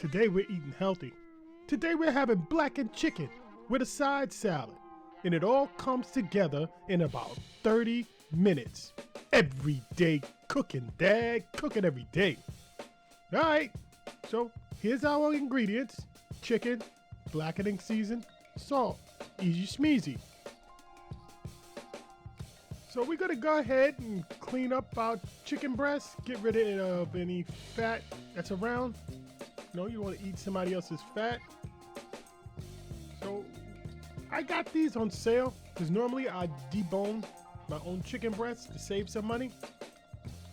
Today we're eating healthy. Today we're having blackened chicken with a side salad. And it all comes together in about 30 minutes. Everyday cooking, Dad. Cooking every day. Alright, so here's our ingredients. Chicken, blackening season, salt. Easy smeezy. So we're gonna go ahead and clean up our chicken breast. Get rid of any fat that's around. No, you don't want to eat somebody else's fat. So I got these on sale because normally I debone my own chicken breasts to save some money.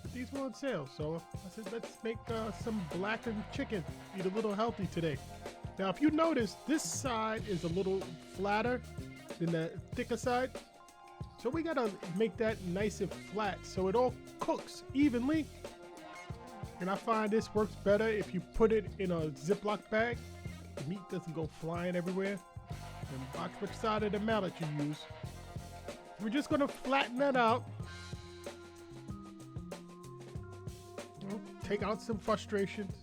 But these were on sale, so I said let's make some blackened chicken. Eat a little healthy today. Now, if you notice, this side is a little flatter than the thicker side. So we gotta make that nice and flat so it all cooks evenly. And I find this works better if you put it in a Ziploc bag. The meat doesn't go flying everywhere. And watch which side of the mallet you use. We're just gonna flatten that out. Take out some frustrations.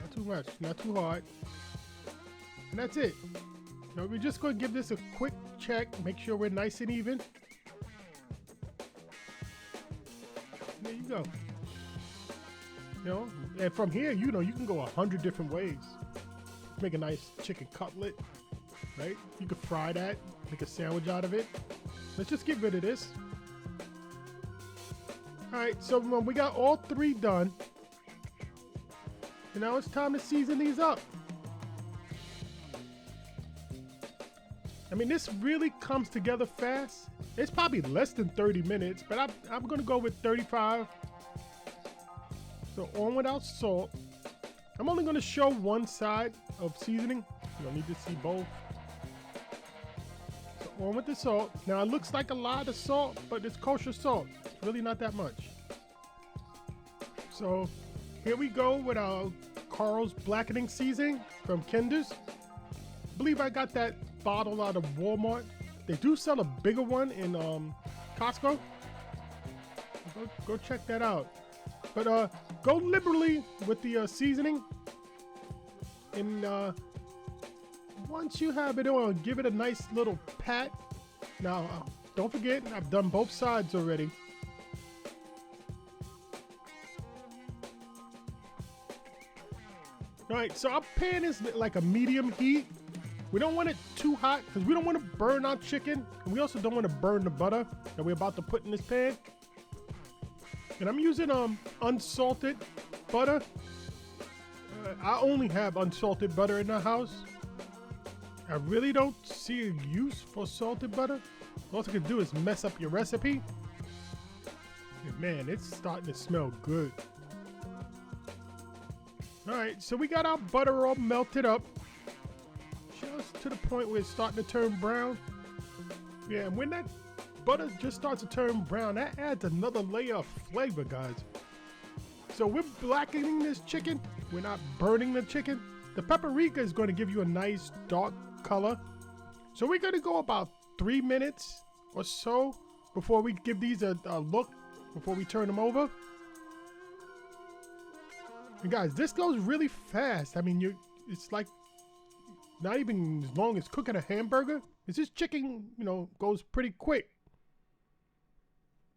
Not too much, not too hard. And that's it. Now we're just gonna give this a quick check, make sure we're nice and even. There you go. And from here, you can go 100 different ways. Make a nice chicken cutlet, right? You could fry that, make a sandwich out of it. Let's just get rid of this. All right, so we got all three done. And now it's time to season these up. I mean, this really comes together fast. It's probably less than 30 minutes, but I'm gonna go with 35. So on without salt. I'm only gonna show one side of seasoning. You don't need to see both. So on with the salt. Now it looks like a lot of salt, but it's kosher salt. It's really not that much. So here we go with our Carl's blackening seasoning from Kinder's. I believe I got that bottle out of Walmart. They do sell a bigger one in Costco. Go check that out. But go liberally with the seasoning. And once you have it on, give it a nice little pat. Now, don't forget, I've done both sides already. Alright, so our pan is like a medium heat. We don't want it too hot because we don't want to burn our chicken. And we also don't want to burn the butter that we're about to put in this pan. And I'm using unsalted butter. I only have unsalted butter in the house. I really don't see a use for salted butter. All it can do is mess up your recipe. And man, it's starting to smell good. Alright, so we got our butter all melted up. Just to the point where it's starting to turn brown. Yeah, and when that butter just starts to turn brown, that adds another layer of flavor, guys. So we're blackening this chicken. We're not burning the chicken. The paprika is going to give you a nice dark color. So we're going to go about 3 minutes or so before we give these a look, before we turn them over. And guys, this goes really fast. I mean, it's like not even as long as cooking a hamburger. It's just chicken, goes pretty quick.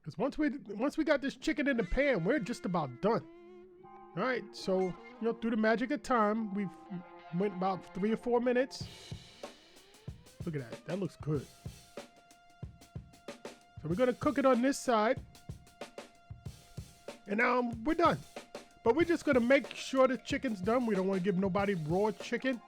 Because once we got this chicken in the pan, we're just about done. All right, so through the magic of time, we've went about 3 or 4 minutes. Look at that. That looks good. So we're gonna cook it on this side, and now we're done. But we're just gonna make sure the chicken's done. We don't want to give nobody raw chicken.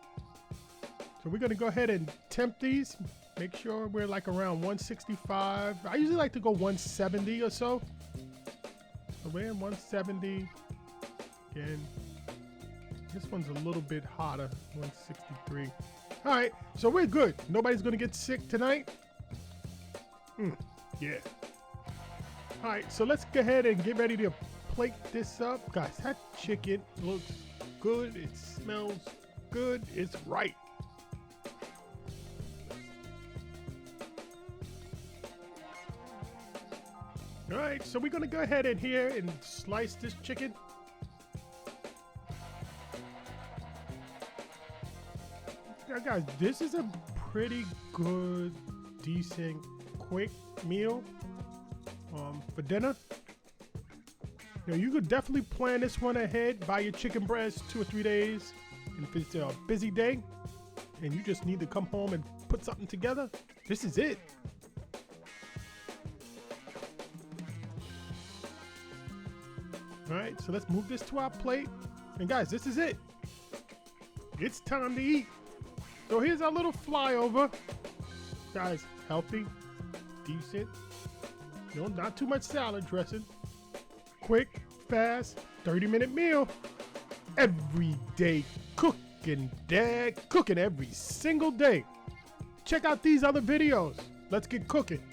So we're gonna go ahead and temp these. Make sure we're like around 165. I usually like to go 170 or so. So we're in 170. Again, this one's a little bit hotter, 163. All right, so we're good. Nobody's gonna get sick tonight. Yeah. All right, so let's go ahead and get ready to plate this up. Guys, that chicken looks good. It smells good. It's right. All right, so we're gonna go ahead and here and slice this chicken. Yeah, guys, this is a pretty good, decent, quick meal for dinner. You know, you could definitely plan this one ahead. Buy your chicken breast 2 or 3 days. And if it's a busy day and you just need to come home and put something together, this is it. All right, so let's move this to our plate. And guys, this is it. It's time to eat. So here's our little flyover. Guys, healthy, decent, you know, not too much salad dressing. Quick, fast, 30-minute meal. Every day cooking, Dad. Cooking every single day. Check out these other videos. Let's get cooking.